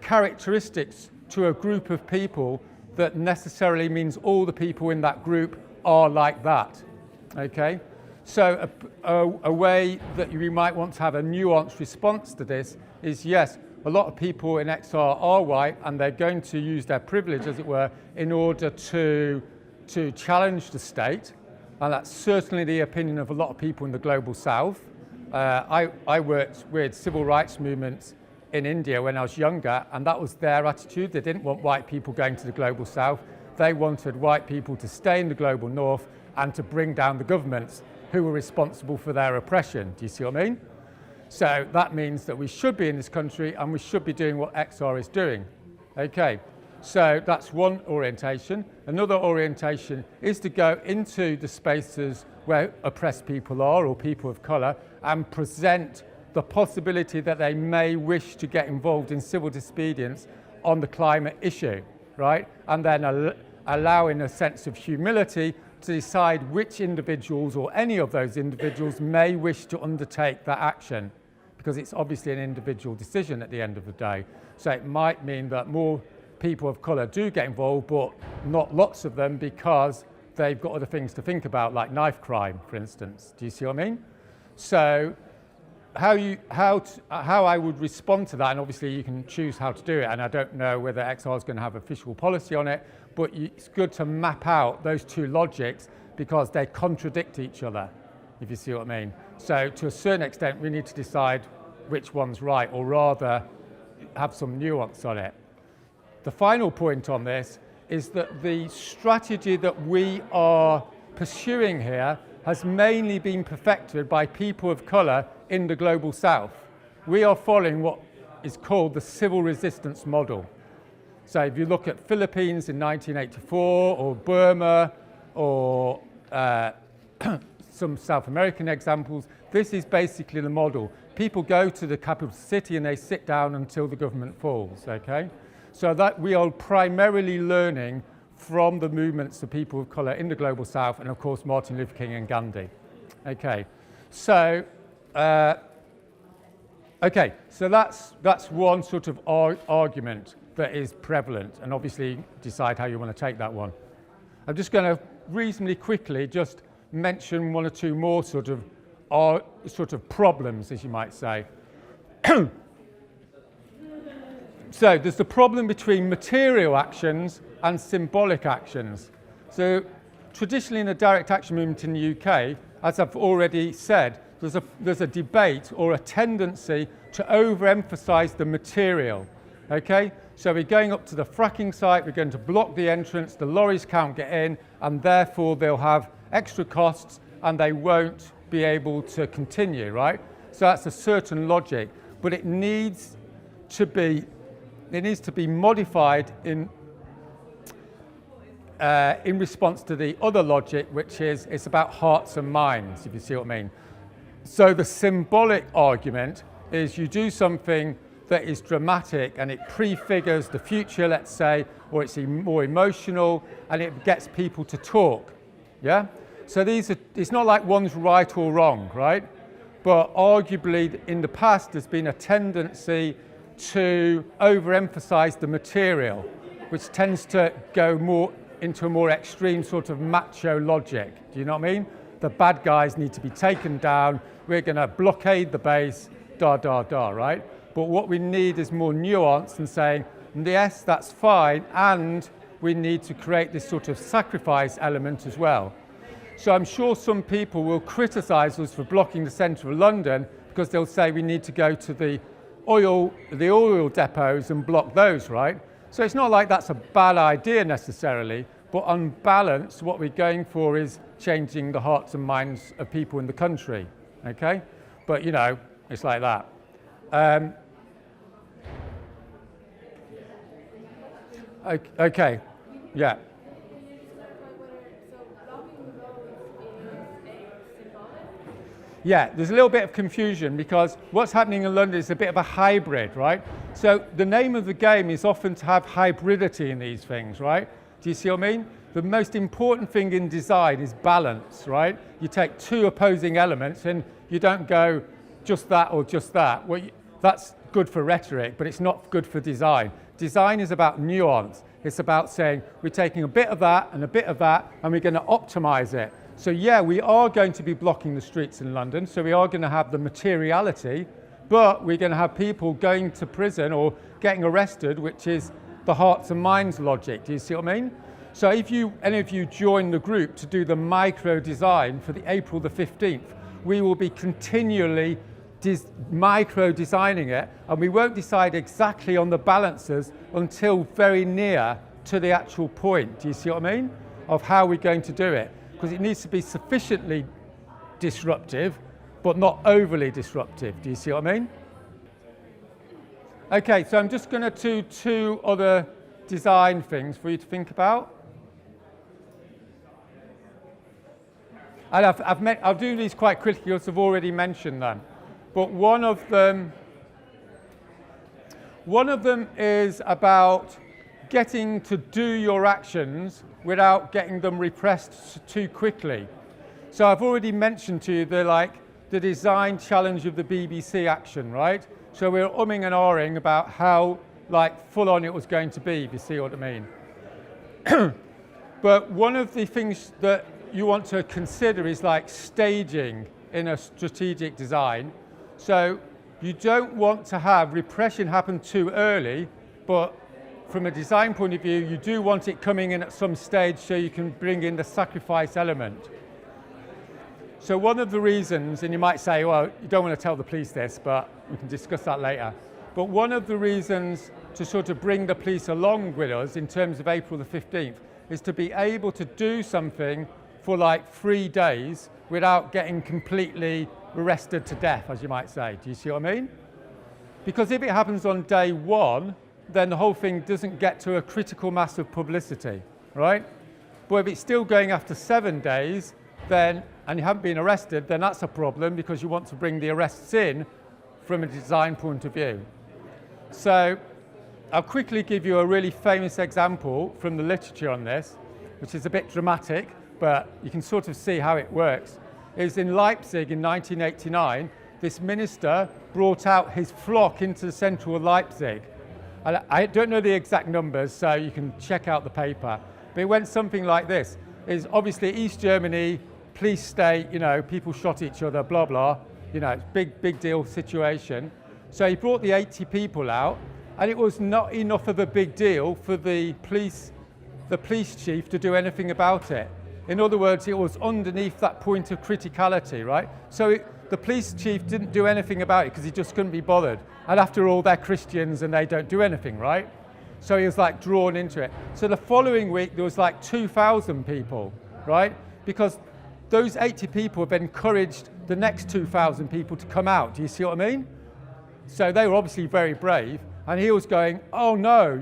characteristics to a group of people that necessarily means all the people in that group are like that, okay? So a way that you might want to have a nuanced response to this is, yes, a lot of people in XR are white and they're going to use their privilege, as it were, in order to challenge the state. And that's certainly the opinion of a lot of people in the global south. I worked with civil rights movements in India when I was younger, and that was their attitude. They didn't want white people going to the global south. They wanted white people to stay in the global north and to bring down the governments who were responsible for their oppression. Do you see what I mean? So that means that we should be in this country and we should be doing what XR is doing. Okay, so that's one orientation. Another orientation is to go into the spaces where oppressed people are or people of colour and present the possibility that they may wish to get involved in civil disobedience on the climate issue, right? And then allowing a sense of humility to decide which individuals or any of those individuals may wish to undertake that action, because it's obviously an individual decision at the end of the day. So it might mean that more people of colour do get involved, but not lots of them, because they've got other things to think about, like knife crime, for instance. Do you see what I mean? So how I would respond to that, and obviously you can choose how to do it, and I don't know whether XR is going to have official policy on it, but it's good to map out those two logics because they contradict each other, if you see what I mean. So to a certain extent, we need to decide which one's right, or rather have some nuance on it. The final point on this is that the strategy that we are pursuing here has mainly been perfected by people of colour in the global south. We are following what is called the civil resistance model. So if you look at Philippines in 1984, or Burma, or some South American examples, this is basically the model. People go to the capital city and they sit down until the government falls, okay? So that we are primarily learning from the movements of people of colour in the global south, and of course Martin Luther King and Gandhi. Okay, so that's one sort of argument that is prevalent, and obviously decide how you want to take that one. I'm just going to reasonably quickly just mention one or two more sort of problems, as you might say. So there's the problem between material actions and symbolic actions. So traditionally in the direct action movement in the UK, as I've already said, there's a debate or a tendency to overemphasize the material, okay? So we're going up to the fracking site, we're going to block the entrance, the lorries can't get in, and therefore they'll have extra costs and they won't be able to continue, right? So that's a certain logic, but it needs to be modified in response to the other logic, which is it's about hearts and minds, if you see what I mean. So the symbolic argument is you do something that is dramatic and it prefigures the future, let's say, or it's more emotional and it gets people to talk, yeah? So it's not like one's right or wrong, right? But arguably in the past there's been a tendency to overemphasize the material, which tends to go more into a more extreme sort of macho logic. Do you know what I mean? The bad guys need to be taken down, we're going to blockade the base, right? But what we need is more nuance and saying, yes, that's fine, and we need to create this sort of sacrifice element as well. So I'm sure some people will criticize us for blocking the centre of London because they'll say we need to go to the oil depots and block those, right? So it's not like that's a bad idea necessarily, but on balance, what we're going for is changing the hearts and minds of people in the country, okay? But, you know, it's like that. Okay, yeah. Yeah, there's a little bit of confusion because what's happening in London is a bit of a hybrid, right? So the name of the game is often to have hybridity in these things, right? Do you see what I mean? The most important thing in design is balance, right? You take two opposing elements and you don't go just that or just that. Well, that's good for rhetoric, but it's not good for design. Design is about nuance. It's about saying we're taking a bit of that and a bit of that and we're going to optimize it. So yeah, we are going to be blocking the streets in London, so we are going to have the materiality, but we're going to have people going to prison or getting arrested, which is the hearts and minds logic. Do you see what I mean? So if any of you join the group to do the micro design for the April the 15th, we will be continually micro designing it, and we won't decide exactly on the balances until very near to the actual point. Do you see what I mean? Of how we're going to do it. Because it needs to be sufficiently disruptive, but not overly disruptive. Do you see what I mean? Okay, so I'm just going to do two other design things for you to think about. And I'll do these quite quickly because I've already mentioned them. but one of them is about getting to do your actions without getting them repressed too quickly. So I've already mentioned to you the design challenge of the BBC action, right? So we were umming and ahhing about how full on it was going to be, if you see what I mean. But one of the things that you want to consider is staging in a strategic design. So you don't want to have repression happen too early, but from a design point of view, you do want it coming in at some stage so you can bring in the sacrifice element. So one of the reasons, and you might say, well, you don't want to tell the police this, but we can discuss that later. But one of the reasons to sort of bring the police along with us in terms of April the 15th is to be able to do something for 3 days without getting completely arrested to death, as you might say. Do you see what I mean? Because if it happens on day 1, then the whole thing doesn't get to a critical mass of publicity, right? But if it's still going after 7 days, then, and you haven't been arrested, then that's a problem because you want to bring the arrests in from a design point of view. So I'll quickly give you a really famous example from the literature on this, which is a bit dramatic, but you can sort of see how it works. Is in Leipzig in 1989, this minister brought out his flock into the centre of Leipzig. And I don't know the exact numbers, so you can check out the paper. But it went something like this. Is obviously East Germany, police state, people shot each other, blah, blah. Big deal situation. So he brought the 80 people out, and it was not enough of a big deal for the police chief to do anything about it. In other words, it was underneath that point of criticality, right? So the police chief didn't do anything about it because he just couldn't be bothered. And after all, they're Christians and they don't do anything, right? So he was drawn into it. So the following week, there was 2,000 people, right? Because those 80 people have encouraged the next 2,000 people to come out. Do you see what I mean? So they were obviously very brave. And he was going, oh no,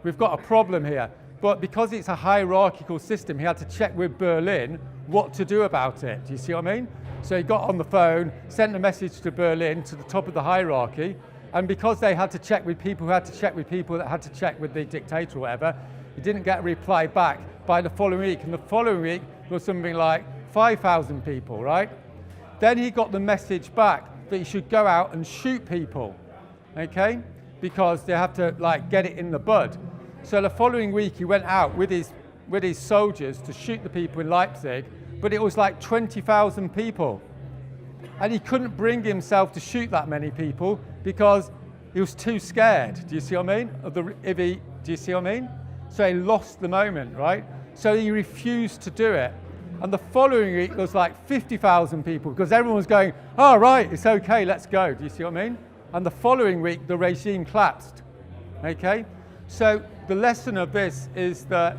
we've got a problem here. But because it's a hierarchical system, he had to check with Berlin what to do about it. Do you see what I mean? So he got on the phone, sent a message to Berlin, to the top of the hierarchy, and because they had to check with people who had to check with people that had to check with the dictator or whatever, he didn't get a reply back by the following week. And the following week was something like 5,000 people, right? Then he got the message back that he should go out and shoot people, okay? Because they have to get it in the bud. So the following week he went out with his soldiers to shoot the people in Leipzig, but it was 20,000 people. And he couldn't bring himself to shoot that many people because he was too scared. Do you see what I mean? Do you see what I mean? So he lost the moment, right? So he refused to do it. And the following week was 50,000 people because everyone was going, oh, right, it's okay, let's go. Do you see what I mean? And the following week, the regime collapsed, okay? So the lesson of this is that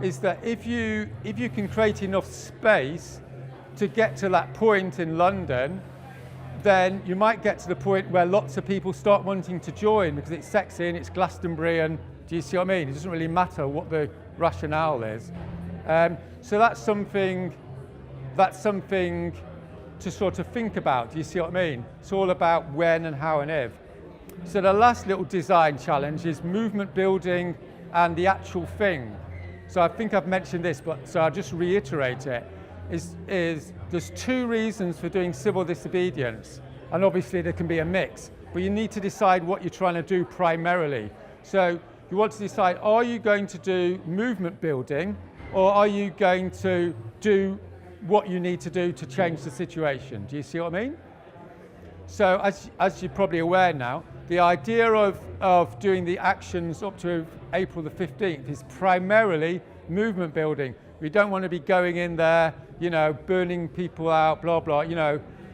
if you can create enough space to get to that point in London, then you might get to the point where lots of people start wanting to join because it's sexy and it's Glastonbury and do you see what I mean? It doesn't really matter what the rationale is. So that's something to sort of think about. Do you see what I mean? It's all about when and how and if. So the last little design challenge is movement building and the actual thing. So I think I've mentioned this, but so I'll just reiterate it. Is there's 2 reasons for doing civil disobedience, and obviously there can be a mix, but you need to decide what you're trying to do primarily. So you want to decide, are you going to do movement building, or are you going to do what you need to do to change the situation? Do you see what I mean? So as you're probably aware now, the idea of doing the actions up to April the 15th is primarily movement building. We don't want to be going in there, burning people out, blah, blah,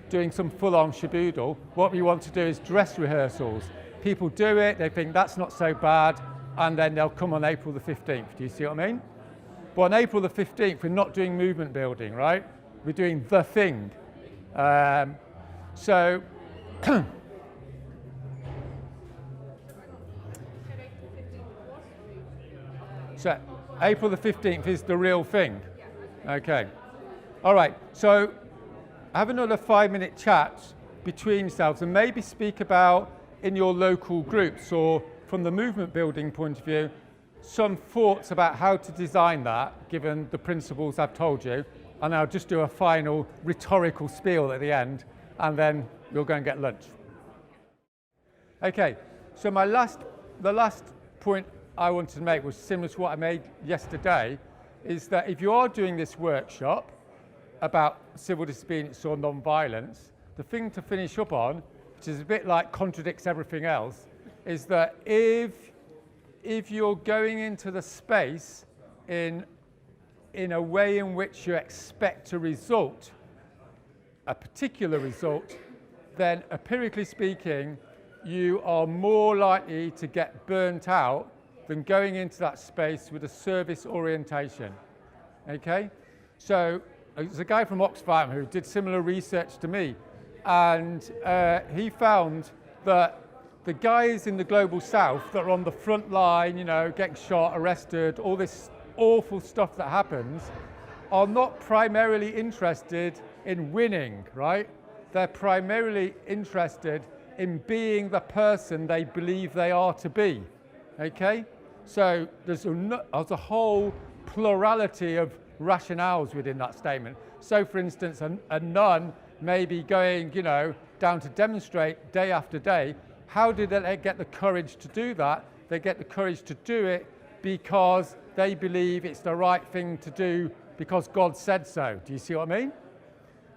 doing some full-on shaboodle. What we want to do is dress rehearsals. People do it, they think that's not so bad, and then they'll come on April the 15th. Do you see what I mean? But on April the 15th, we're not doing movement building, right? We're doing the thing. So April the 15th is the real thing. Okay. All right. So have another 5-minute chat between yourselves and maybe speak about in your local groups or from the movement building point of view, some thoughts about how to design that given the principles I've told you. And I'll just do a final rhetorical spiel at the end and then we'll go and get lunch. Okay, so the last point I wanted to make was similar to what I made yesterday, is that if you are doing this workshop about civil disobedience or non-violence, the thing to finish up on, which is a bit like contradicts everything else, is that if you're going into the space in a way in which you expect a result, a particular result, then empirically speaking, you are more likely to get burnt out than going into that space with a service orientation. Okay? So there's a guy from Oxfam who did similar research to me, and he found that the guys in the global south that are on the front line, getting shot, arrested, all this awful stuff that happens, are not primarily interested in winning, right? They're primarily interested in being the person they believe they are to be, okay? So there's a whole plurality of rationales within that statement. So for instance, a nun may be going, down to demonstrate day after day. How did they get the courage to do that? They get the courage to do it because they believe it's the right thing to do because God said so. Do you see what I mean?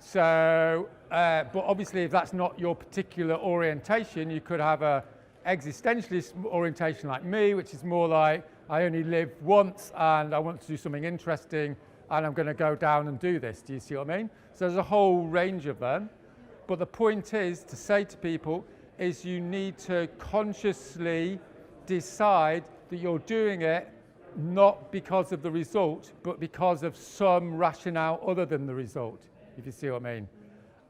So, but obviously if that's not your particular orientation, you could have a existentialist orientation like me, which is more like, I only live once and I want to do something interesting and I'm going to go down and do this. Do you see what I mean? So there's a whole range of them. But the point is to say to people is you need to consciously decide that you're doing it not because of the result, but because of some rationale other than the result, if you see what I mean.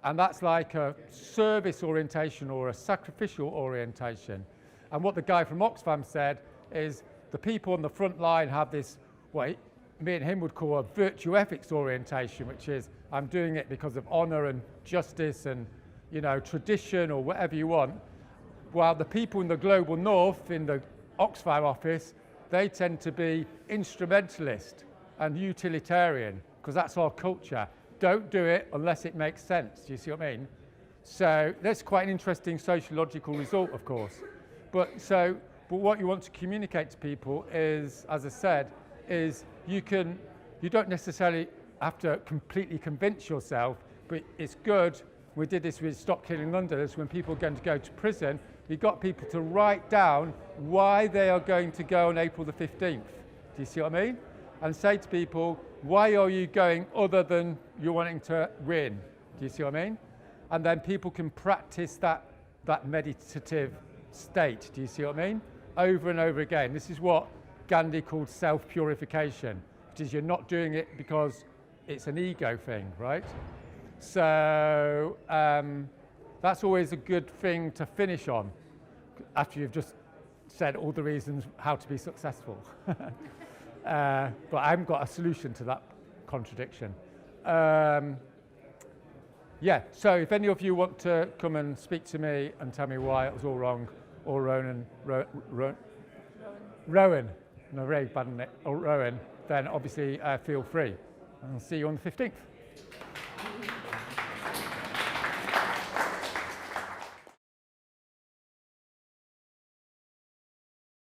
And that's like a service orientation or a sacrificial orientation. And what the guy from Oxfam said is the people on the front line have this, what me and him would call a virtue ethics orientation, which is I'm doing it because of honor and justice and tradition or whatever you want. While the people in the global north, in the Oxfam office, they tend to be instrumentalist and utilitarian because that's our culture. Don't do it unless it makes sense. Do you see what I mean? So that's quite an interesting sociological result, of course. But what you want to communicate to people is, as I said, is you don't necessarily have to completely convince yourself, but it's good. We did this with Stop Killing Londoners when people are going to go to prison. We got people to write down why they are going to go on April the 15th. Do you see what I mean? And say to people, why are you going other than you're wanting to win? Do you see what I mean? And then people can practice that meditative state. Do you see what I mean? Over and over again. This is what Gandhi called self-purification, which is you're not doing it because it's an ego thing, right? So that's always a good thing to finish on after you've just said all the reasons how to be successful. But I haven't got a solution to that contradiction. Yeah, so if any of you want to come and speak to me and tell me why it was all wrong, or Rowan, no, very bad name, or Rowan, then obviously feel free. And I'll see you on the 15th.